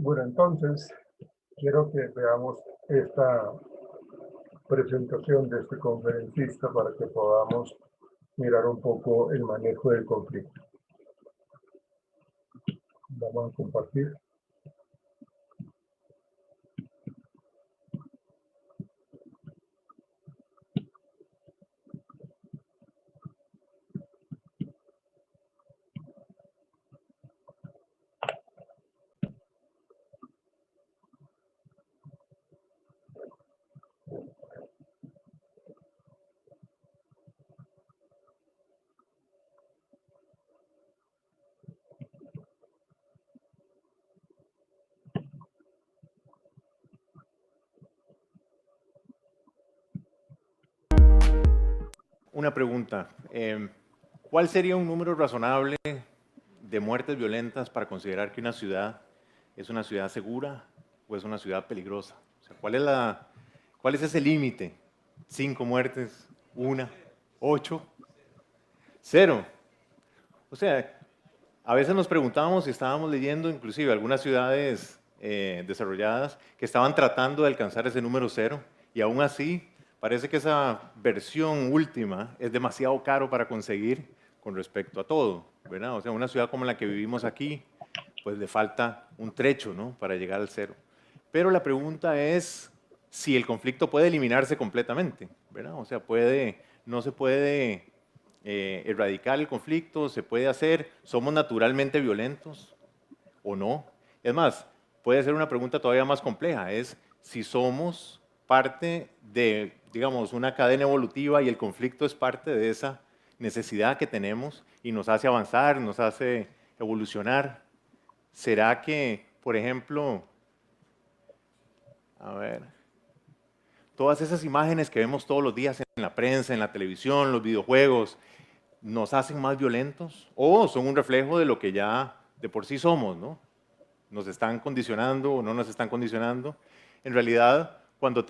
Bueno, entonces quiero que veamos esta presentación de este conferencista para que podamos mirar un poco el manejo del conflicto. Vamos a compartir. Una pregunta. ¿Cuál sería un número razonable de muertes violentas para considerar que una ciudad es una ciudad segura o es una ciudad peligrosa? O sea, ¿cuál es ese límite? ¿5 muertes? ¿1? ¿8? ¿0? O sea, a veces nos preguntábamos si estábamos leyendo inclusive algunas ciudades desarrolladas que estaban tratando de alcanzar ese número 0 y aún así parece que esa versión última es demasiado caro para conseguir con respecto a todo, ¿verdad? O sea, una ciudad como la que vivimos aquí, pues le falta un trecho, ¿no?, para llegar al 0. Pero la pregunta es si el conflicto puede eliminarse completamente, ¿verdad? O sea, no se puede erradicar el conflicto, se puede hacer, somos naturalmente violentos o no. Es más, puede ser una pregunta todavía más compleja, es si somos parte de, digamos, una cadena evolutiva y el conflicto es parte de esa necesidad que tenemos y nos hace avanzar, nos hace evolucionar. ¿Será que, por ejemplo, a ver, todas esas imágenes que vemos todos los días en la prensa, en la televisión, los videojuegos, nos hacen más violentos o son un reflejo de lo que ya de por sí somos, ¿no? Nos están condicionando o no nos están condicionando. En realidad, cuando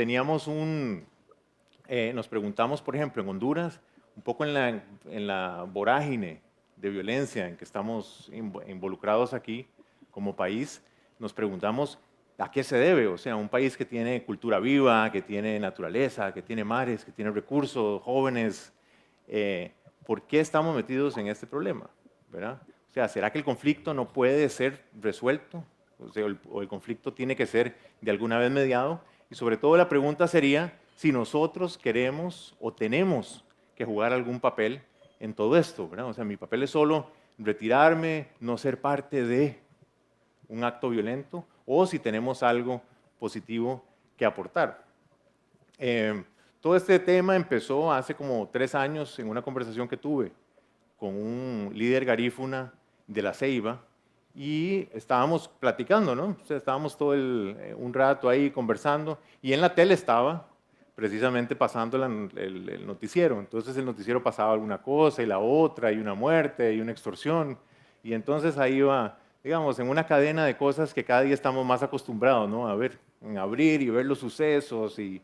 nos preguntamos, por ejemplo, en Honduras, un poco en la vorágine de violencia en que estamos involucrados aquí como país, nos preguntamos a qué se debe. O sea, un país que tiene cultura viva, que tiene naturaleza, que tiene mares, que tiene recursos, jóvenes, ¿por qué estamos metidos en este problema? ¿Verdad? O sea, ¿será que el conflicto no puede ser resuelto? O sea, el conflicto tiene que ser de alguna vez mediado. Y sobre todo la pregunta sería si nosotros queremos o tenemos que jugar algún papel en todo esto, ¿verdad? O sea, mi papel es solo retirarme, no ser parte de un acto violento, o si tenemos algo positivo que aportar. Todo este tema empezó hace como 3 años en una conversación que tuve con un líder garífuna de la Ceiba y estábamos platicando, ¿no? O sea, estábamos un rato ahí conversando y en la tele estaba precisamente pasando el noticiero. Entonces el noticiero pasaba alguna cosa y la otra, y una muerte, y una extorsión. Y entonces ahí iba, digamos, en una cadena de cosas que cada día estamos más acostumbrados, ¿no? A ver, en abrir y ver los sucesos y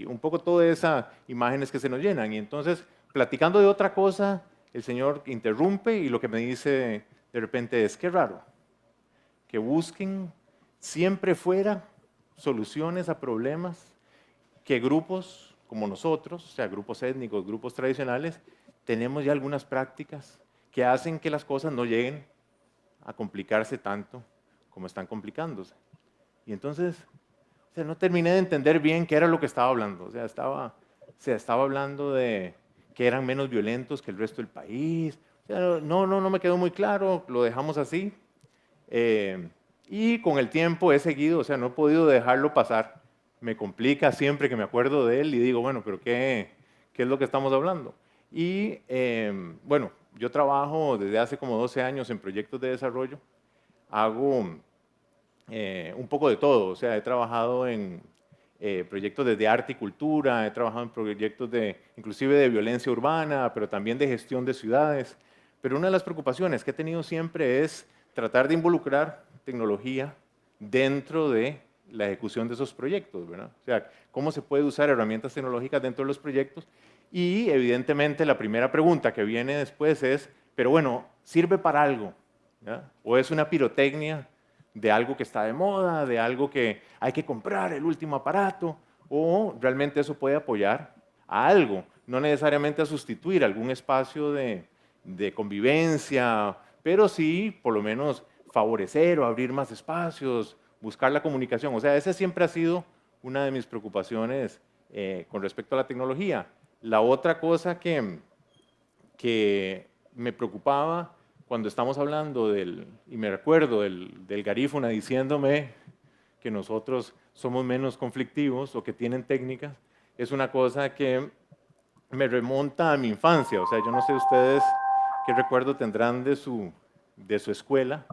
un poco todas esas imágenes que se nos llenan. Y entonces, platicando de otra cosa, el Señor interrumpe y lo que me dice de repente es, qué raro, que busquen siempre fuera soluciones a problemas que grupos como nosotros, o sea, grupos étnicos, grupos tradicionales, tenemos ya algunas prácticas que hacen que las cosas no lleguen a complicarse tanto como están complicándose. Y entonces, o sea, no terminé de entender bien qué era lo que estaba hablando. O sea, estaba hablando de que eran menos violentos que el resto del país. O sea, no me quedó muy claro, lo dejamos así. Y con el tiempo he seguido, o sea, no he podido dejarlo pasar. Me complica siempre que me acuerdo de él y digo, bueno, pero ¿qué es lo que estamos hablando? Y bueno, yo trabajo desde hace como 12 años en proyectos de desarrollo. Hago un poco de todo, o sea, he trabajado en proyectos desde arte y cultura, he trabajado en proyectos inclusive de violencia urbana, pero también de gestión de ciudades. Pero una de las preocupaciones que he tenido siempre es tratar de involucrar tecnología dentro de la ejecución de esos proyectos, ¿verdad? O sea, cómo se puede usar herramientas tecnológicas dentro de los proyectos. Y evidentemente la primera pregunta que viene después es, pero bueno, ¿sirve para algo? ¿Ya? ¿O es una pirotecnia de algo que está de moda, de algo que hay que comprar, el último aparato, o realmente eso puede apoyar a algo, no necesariamente a sustituir algún espacio de convivencia, pero sí, por lo menos, favorecer o abrir más espacios, buscar la comunicación. O sea, esa siempre ha sido una de mis preocupaciones con respecto a la tecnología. La otra cosa que me preocupaba cuando estamos hablando y me recuerdo del garífuna diciéndome que nosotros somos menos conflictivos o que tienen técnicas, es una cosa que me remonta a mi infancia. O sea, yo no sé ustedes qué recuerdo tendrán de su escuela,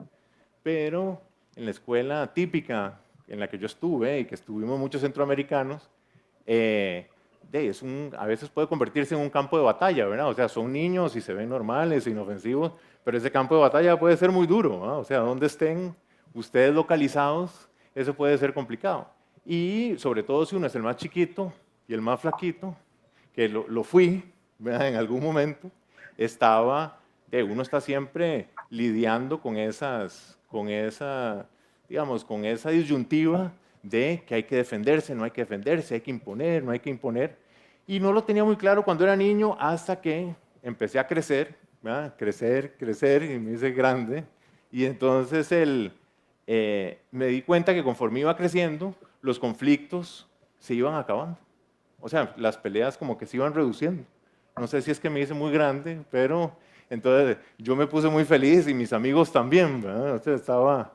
pero en la escuela típica en la que yo estuve y que estuvimos muchos centroamericanos, a veces puede convertirse en un campo de batalla, ¿verdad? O sea, son niños y se ven normales, inofensivos, pero ese campo de batalla puede ser muy duro, ¿verdad? O sea, donde estén ustedes localizados, eso puede ser complicado. Y sobre todo si uno es el más chiquito y el más flaquito, que lo fui, ¿verdad? En algún momento, uno está siempre lidiando digamos, con esa disyuntiva de que hay que defenderse, no hay que defenderse, hay que imponer, no hay que imponer. Y no lo tenía muy claro cuando era niño hasta que empecé a crecer, ¿verdad? Crecer y me hice grande. Y entonces me di cuenta que conforme iba creciendo, los conflictos se iban acabando. O sea, las peleas como que se iban reduciendo. No sé si es que me hice muy grande, pero entonces yo me puse muy feliz y mis amigos también, ¿verdad? O sea,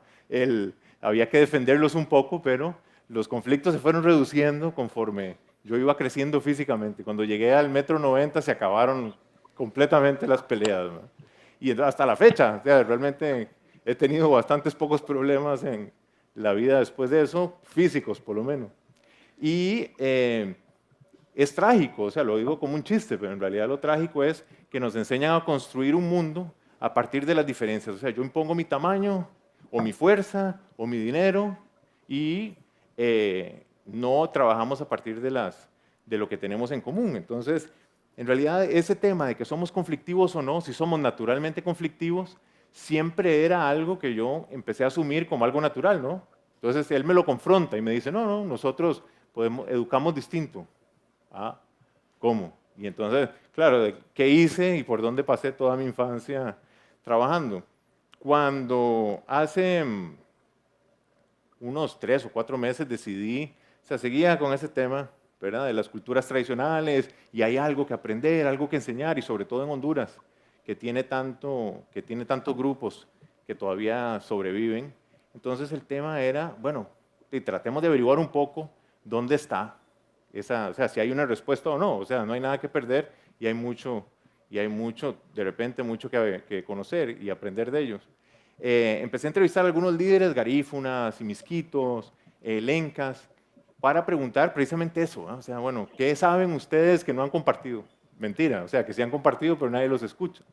había que defenderlos un poco, pero los conflictos se fueron reduciendo conforme yo iba creciendo físicamente. Cuando llegué al 1,90 m se acabaron completamente las peleas, ¿verdad? Y hasta la fecha, o sea, realmente he tenido bastantes pocos problemas en la vida después de eso, físicos por lo menos. Y es trágico, o sea, lo digo como un chiste, pero en realidad lo trágico es que nos enseñan a construir un mundo a partir de las diferencias. O sea, yo impongo mi tamaño, o mi fuerza, o mi dinero, y no trabajamos a partir de lo que tenemos en común. Entonces, en realidad, ese tema de que somos conflictivos o no, si somos naturalmente conflictivos, siempre era algo que yo empecé a asumir como algo natural, ¿no? Entonces, él me lo confronta y me dice, no, nosotros educamos distinto. Ah, ¿cómo? Y entonces, claro, ¿qué hice y por dónde pasé toda mi infancia trabajando? Cuando hace unos 3 o 4 meses decidí, o sea, seguía con ese tema, ¿verdad? De las culturas tradicionales y hay algo que aprender, algo que enseñar y sobre todo en Honduras, que tiene tantos grupos que todavía sobreviven. Entonces el tema era, bueno, tratemos de averiguar un poco dónde está o sea, si hay una respuesta o no, o sea, no hay nada que perder y hay mucho, de repente, mucho que conocer y aprender de ellos. Empecé a entrevistar a algunos líderes, garífunas, misquitos, lencas, para preguntar precisamente eso, ¿no? O sea, bueno, ¿qué saben ustedes que no han compartido? Mentira, o sea, que sí han compartido, pero nadie los escucha.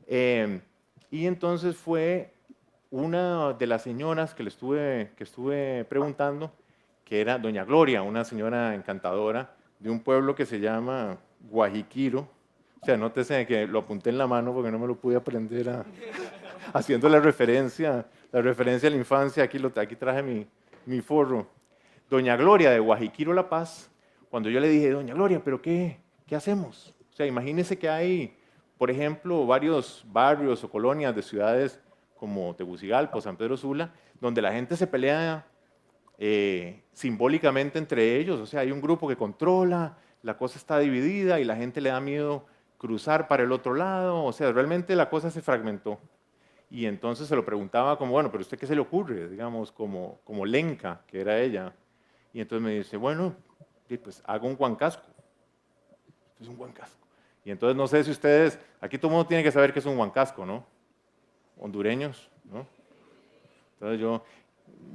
Y entonces fue una de las señoras que estuve preguntando, que era doña Gloria, una señora encantadora de un pueblo que se llama Guajiquiro. O sea, nótese que lo apunté en la mano porque no me lo pude aprender haciendo la referencia a la infancia. Aquí traje mi forro. Doña Gloria de Guajiquiro, La Paz, cuando yo le dije, doña Gloria, ¿pero qué hacemos? O sea, imagínese que hay, por ejemplo, varios barrios o colonias de ciudades como Tegucigalpa o San Pedro Sula, donde la gente se pelea simbólicamente entre ellos. O sea, hay un grupo que controla, la cosa está dividida y la gente le da miedo cruzar para el otro lado. O sea, realmente la cosa se fragmentó. Y entonces se lo preguntaba como, bueno, pero ¿usted qué se le ocurre? Digamos, como Lenca, que era ella. Y entonces me dice, bueno, pues hago un huancasco. Esto es un huancasco. Y entonces no sé si ustedes, aquí todo el mundo tiene que saber qué es un huancasco, ¿no? Hondureños, ¿no? Entonces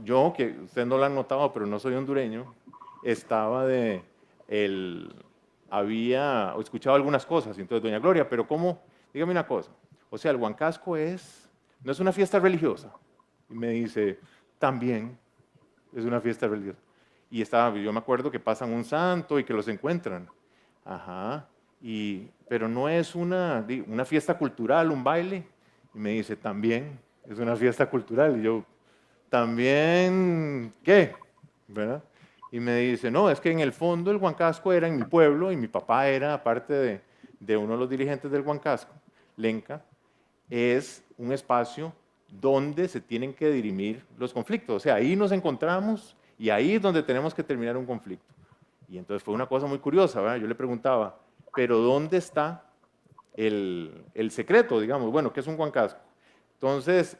yo, que ustedes no lo han notado, pero no soy hondureño, había escuchado algunas cosas. Entonces, doña Gloria, pero ¿cómo? Dígame una cosa. O sea, el huancasco no es una fiesta religiosa. Y me dice, también es una fiesta religiosa. Y yo me acuerdo que pasan un santo y que los encuentran. Ajá. Pero no es una fiesta cultural, un baile. Y me dice, también es una fiesta cultural. Y yo, también, ¿qué? ¿Verdad? Y me dice, no, es que en el fondo el Huancasco era en mi pueblo y mi papá era, aparte de uno de los dirigentes del Huancasco, Lenca, es un espacio donde se tienen que dirimir los conflictos. O sea, ahí nos encontramos y ahí es donde tenemos que terminar un conflicto. Y entonces fue una cosa muy curiosa, ¿verdad? Yo le preguntaba, ¿pero dónde está el secreto, digamos? Bueno, ¿qué es un Huancasco? Entonces,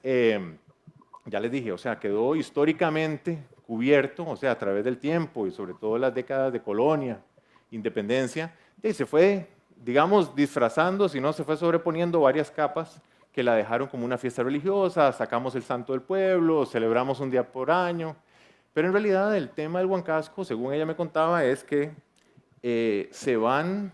ya les dije, o sea, quedó históricamente cubierto, o sea, a través del tiempo y sobre todo las décadas de colonia, independencia, y se fue, digamos, disfrazando, si no, se fue sobreponiendo varias capas que la dejaron como una fiesta religiosa, sacamos el santo del pueblo, celebramos un día por año, pero en realidad el tema del Huancasco, según ella me contaba, es que se van,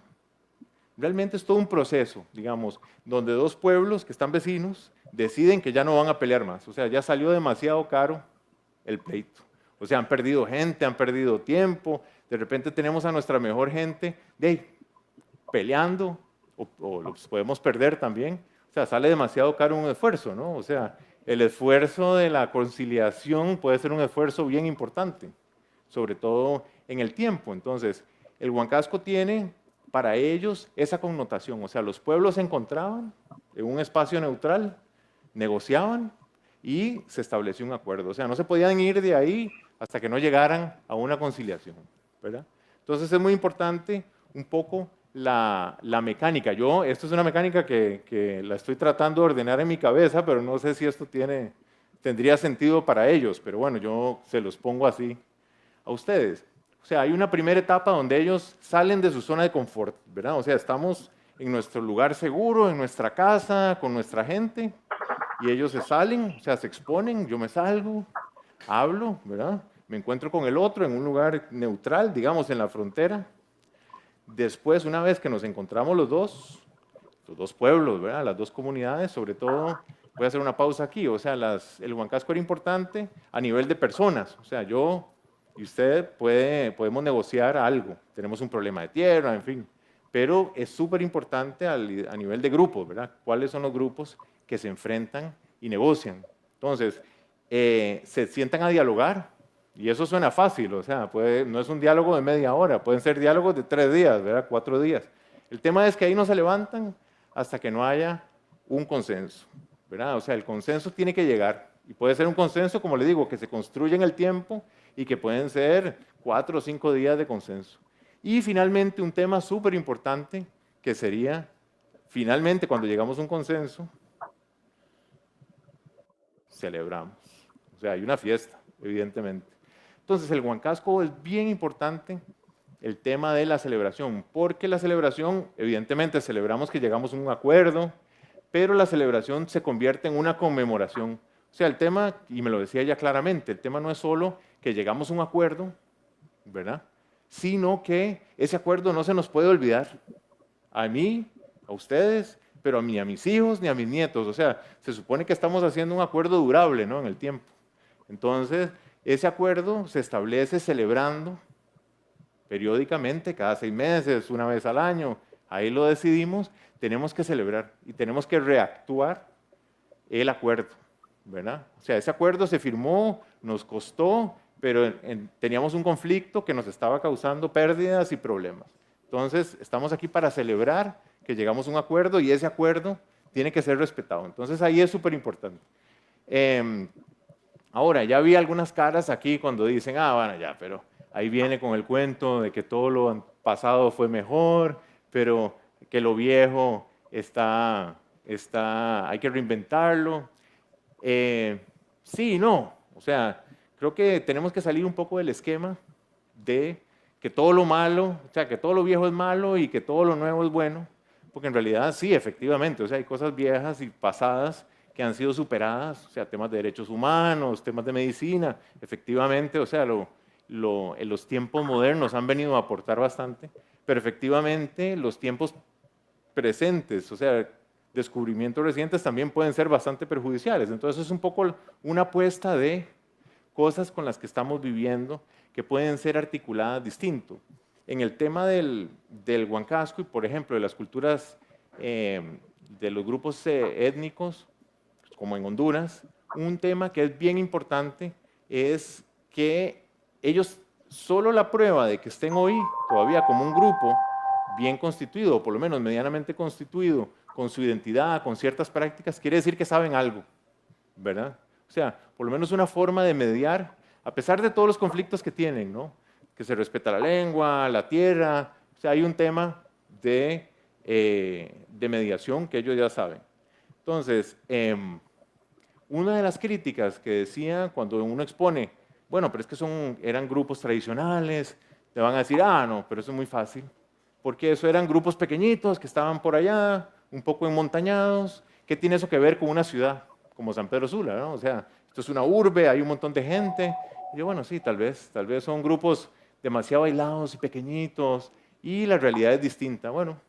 realmente es todo un proceso, digamos, donde dos pueblos que están vecinos deciden que ya no van a pelear más, o sea, ya salió demasiado caro el pleito. O sea, han perdido gente, han perdido tiempo, de repente tenemos a nuestra mejor gente peleando, o los podemos perder también. O sea, sale demasiado caro un esfuerzo, ¿no? O sea, el esfuerzo de la conciliación puede ser un esfuerzo bien importante, sobre todo en el tiempo. Entonces, el Huancasco tiene para ellos esa connotación. O sea, los pueblos se encontraban en un espacio neutral, negociaban y se estableció un acuerdo. O sea, no se podían ir de ahí hasta que no llegaran a una conciliación, ¿verdad? Entonces es muy importante un poco la mecánica. Esto es una mecánica que la estoy tratando de ordenar en mi cabeza, pero no sé si esto tendría sentido para ellos, pero bueno, yo se los pongo así a ustedes. O sea, hay una primera etapa donde ellos salen de su zona de confort, ¿verdad? O sea, estamos en nuestro lugar seguro, en nuestra casa, con nuestra gente, y ellos se salen, o sea, se exponen, yo me salgo, hablo, ¿verdad? Me encuentro con el otro en un lugar neutral, digamos, en la frontera. Después, una vez que nos encontramos los dos pueblos, ¿verdad? Las dos comunidades, sobre todo, voy a hacer una pausa aquí, o sea, el Huancasco era importante a nivel de personas, o sea, yo y usted podemos negociar algo, tenemos un problema de tierra, en fin, pero es súper importante a nivel de grupos, ¿verdad? ¿Cuáles son los grupos que se enfrentan y negocian? Entonces, se sientan a dialogar, y eso suena fácil, o sea, no es un diálogo de media hora, pueden ser diálogos de 3 días, ¿verdad? 4 días. El tema es que ahí no se levantan hasta que no haya un consenso, ¿verdad? O sea, el consenso tiene que llegar, y puede ser un consenso, como le digo, que se construye en el tiempo y que pueden ser 4 o 5 días de consenso. Y finalmente, un tema súper importante que sería, finalmente, cuando llegamos a un consenso, celebramos. O sea, hay una fiesta, evidentemente. Entonces, el Huancasco es bien importante el tema de la celebración, porque la celebración, evidentemente, celebramos que llegamos a un acuerdo, pero la celebración se convierte en una conmemoración. O sea, el tema, y me lo decía ella claramente, el tema no es solo que llegamos a un acuerdo, ¿verdad? Sino que ese acuerdo no se nos puede olvidar. A mí, a ustedes, pero ni a mis hijos ni a mis nietos. O sea, se supone que estamos haciendo un acuerdo durable, ¿no? En el tiempo. Entonces, ese acuerdo se establece celebrando periódicamente, cada 6 meses, una vez al año. Ahí lo decidimos, tenemos que celebrar y tenemos que reactuar el acuerdo, ¿verdad? O sea, ese acuerdo se firmó, nos costó, pero teníamos un conflicto que nos estaba causando pérdidas y problemas. Entonces, estamos aquí para celebrar que llegamos a un acuerdo y ese acuerdo tiene que ser respetado. Entonces, ahí es súper importante. Ahora, ya vi algunas caras aquí cuando dicen, bueno, ya, pero ahí viene con el cuento de que todo lo pasado fue mejor, pero que lo viejo hay que reinventarlo. Sí y no. O sea, creo que tenemos que salir un poco del esquema de que todo lo malo, o sea, que todo lo viejo es malo y que todo lo nuevo es bueno, porque en realidad sí, efectivamente, o sea, hay cosas viejas y pasadas que han sido superadas, o sea, temas de derechos humanos, temas de medicina, efectivamente, o sea, en los tiempos modernos han venido a aportar bastante, pero efectivamente los tiempos presentes, o sea, descubrimientos recientes también pueden ser bastante perjudiciales. Entonces es un poco una apuesta de cosas con las que estamos viviendo que pueden ser articuladas distinto. En el tema del Huancasco y, por ejemplo, de las culturas de los grupos étnicos, como en Honduras, un tema que es bien importante es que ellos, solo la prueba de que estén hoy todavía como un grupo bien constituido, o por lo menos medianamente constituido, con su identidad, con ciertas prácticas, quiere decir que saben algo, ¿verdad? O sea, por lo menos una forma de mediar, a pesar de todos los conflictos que tienen, ¿no? Que se respeta la lengua, la tierra, o sea, hay un tema de mediación que ellos ya saben. Entonces, una de las críticas que decía cuando uno expone, bueno, pero es que eran grupos tradicionales, te van a decir, ah, no, pero eso es muy fácil, porque eso eran grupos pequeñitos que estaban por allá, un poco enmontañados. ¿Qué tiene eso que ver con una ciudad como San Pedro Sula, ¿no? O sea, esto es una urbe, hay un montón de gente. Y yo, bueno, sí, tal vez son grupos demasiado aislados y pequeñitos, y la realidad es distinta. Bueno,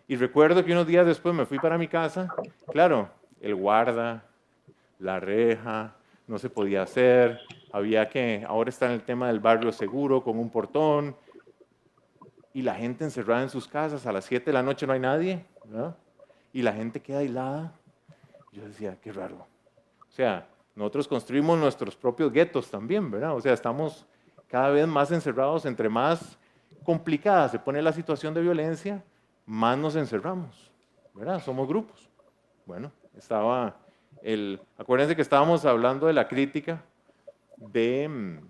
y recuerdo que unos días después me fui para mi casa, claro, el guarda, la reja, no se podía hacer, ahora está en el tema del barrio seguro con un portón, y la gente encerrada en sus casas, a las 7 de la noche no hay nadie, ¿verdad? Y la gente queda aislada. Yo decía, qué raro. O sea, nosotros construimos nuestros propios guetos también, ¿verdad? O sea, estamos cada vez más encerrados, entre más complicada se pone la situación de violencia, más nos encerramos, ¿verdad? Somos grupos. Bueno, acuérdense que estábamos hablando de la crítica de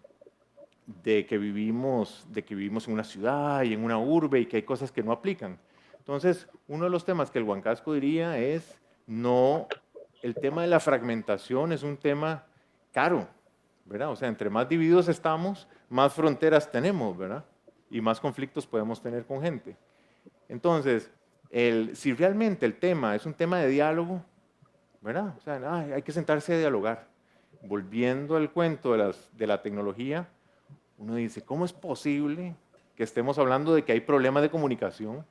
que vivimos en una ciudad y en una urbe y que hay cosas que no aplican. Entonces, uno de los temas que el Huancasco diría es, no, el tema de la fragmentación es un tema caro, ¿verdad? O sea, entre más divididos estamos, más fronteras tenemos, ¿verdad? Y más conflictos podemos tener con gente. Entonces, si realmente el tema es un tema de diálogo, ¿verdad? O sea, hay que sentarse a dialogar. Volviendo al cuento de la tecnología, uno dice, ¿cómo es posible que estemos hablando de que hay problemas de comunicación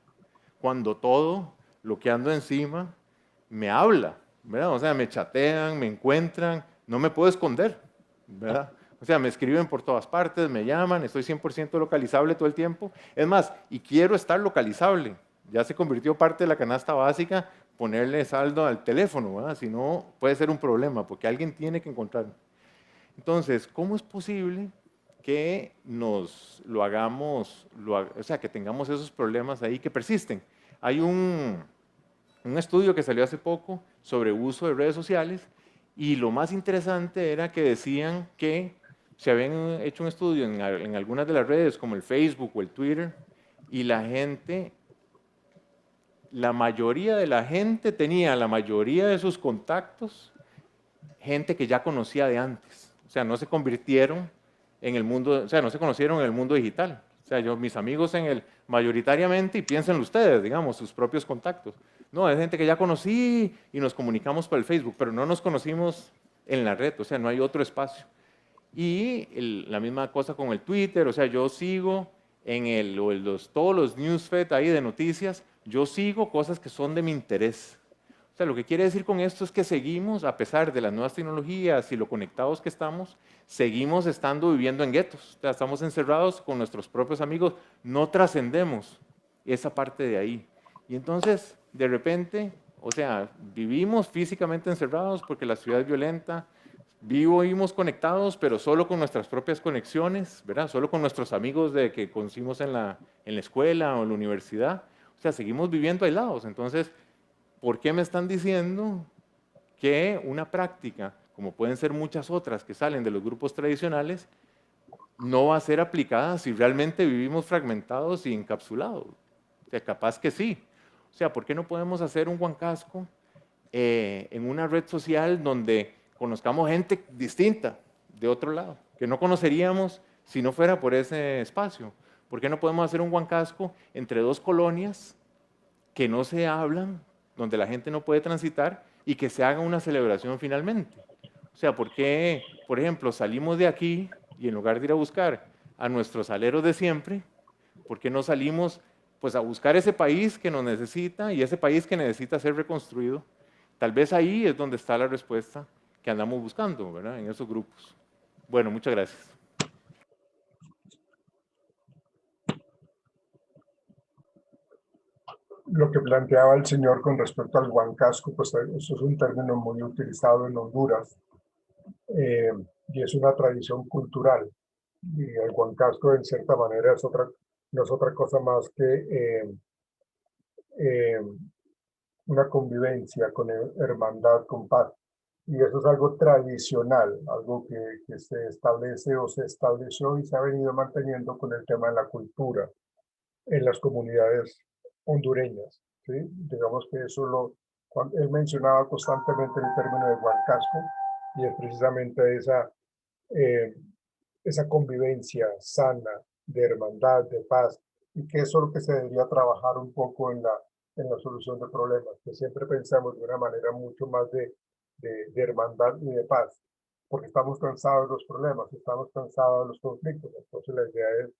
cuando todo lo que ando encima me habla, ¿verdad? O sea, me chatean, me encuentran, no me puedo esconder, ¿verdad? O sea, me escriben por todas partes, me llaman, estoy 100% localizable todo el tiempo. Es más, y quiero estar localizable. Ya se convirtió parte de la canasta básica ponerle saldo al teléfono, ¿verdad? Si no, puede ser un problema, porque alguien tiene que encontrarme. Entonces, ¿cómo es posible que nos lo hagamos, o sea, que tengamos esos problemas ahí que persisten? Hay un estudio que salió hace poco sobre uso de redes sociales y lo más interesante era que decían que se habían hecho un estudio en algunas de las redes como el Facebook o el Twitter y la mayoría de la gente tenía la mayoría de sus contactos gente que ya conocía de antes. O sea, no se convirtieron en el mundo, o sea, no se conocieron en el mundo digital. O sea, mis amigos mayoritariamente, y piénsenlo ustedes, digamos, sus propios contactos. No, es gente que ya conocí y nos comunicamos por el Facebook, pero no nos conocimos en la red, o sea, no hay otro espacio. Y la misma cosa con el Twitter, o sea, yo sigo todos los newsfeed ahí de noticias, yo sigo cosas que son de mi interés. O sea, lo que quiere decir con esto es que seguimos, a pesar de las nuevas tecnologías y lo conectados que estamos, seguimos estando viviendo en guetos. O sea, estamos encerrados con nuestros propios amigos, no trascendemos esa parte de ahí. Y entonces, de repente, o sea, vivimos físicamente encerrados porque la ciudad es violenta, vivimos conectados, pero solo con nuestras propias conexiones, ¿verdad? Solo con nuestros amigos que conocimos en la escuela o en la universidad. O sea, seguimos viviendo aislados. Entonces, ¿por qué me están diciendo que una práctica, como pueden ser muchas otras que salen de los grupos tradicionales, no va a ser aplicada si realmente vivimos fragmentados y encapsulados? O sea, capaz que sí. O sea, ¿por qué no podemos hacer un Huancasco en una red social donde conozcamos gente distinta de otro lado, que no conoceríamos si no fuera por ese espacio? ¿Por qué no podemos hacer un Huancasco entre dos colonias que no se hablan, donde la gente no puede transitar y que se haga una celebración finalmente? O sea, ¿por qué, por ejemplo, salimos de aquí y en lugar de ir a buscar a nuestros aleros de siempre, ¿por qué no salimos pues a buscar ese país que nos necesita y ese país que necesita ser reconstruido? Tal vez ahí es donde está la respuesta que andamos buscando, ¿verdad? En esos grupos. Bueno, muchas gracias. Lo que planteaba el señor con respecto al huancasco, pues eso es un término muy utilizado en Honduras y es una tradición cultural. Y el Huancasco, en cierta manera, no es otra cosa más que eh, una convivencia con hermandad, con paz. Y eso es algo tradicional, algo que se establece o se estableció y se ha venido manteniendo con el tema de la cultura en las comunidades hondureñas. ¿Sí? Digamos que él mencionaba constantemente el término de Huancasco y es precisamente eh, esa convivencia sana, de hermandad, de paz, y que eso es lo que se debería trabajar un poco en la solución de problemas, que siempre pensamos de una manera mucho más de hermandad y de paz, porque estamos cansados de los problemas, estamos cansados de los conflictos. Entonces la idea es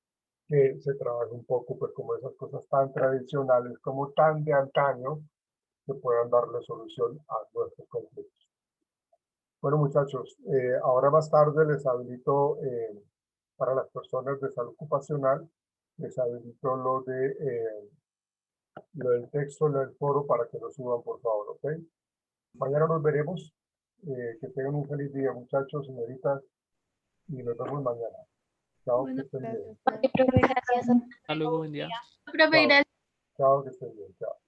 que se trabaje un poco, pues como esas cosas tan tradicionales, como tan de antaño, que puedan darle solución a nuestros conflictos. Bueno, muchachos, ahora más tarde les habilito para las personas de salud ocupacional, les habilito lo del texto, lo del foro para que lo suban, por favor, ¿ok? Mañana nos veremos. Que tengan un feliz día, muchachos, señoritas, y nos vemos mañana. Chao, que Bueno, estén bien. gracias. Vale, profe, gracias. Gracias. Hasta luego, buen día. Profe, Chao, gracias. chao, que estén bien. Chao.